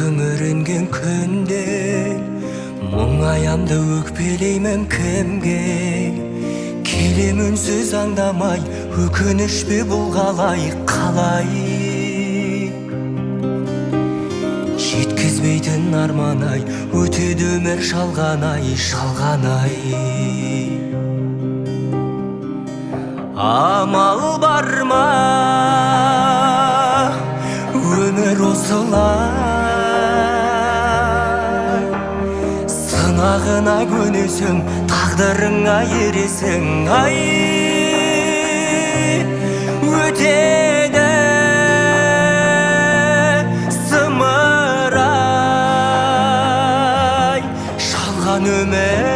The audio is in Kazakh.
күңірінген күнде мұңаямды өкпелеймін кімге келем үнсіз аңдамай өкініш пе бұл қалай жеткізбейтін арман-ай өтеді өмір шалғанай амал бар ма өмір осылай сынағына көнесің тағдырыңа ересің ай өтеді зымырай шалған өмір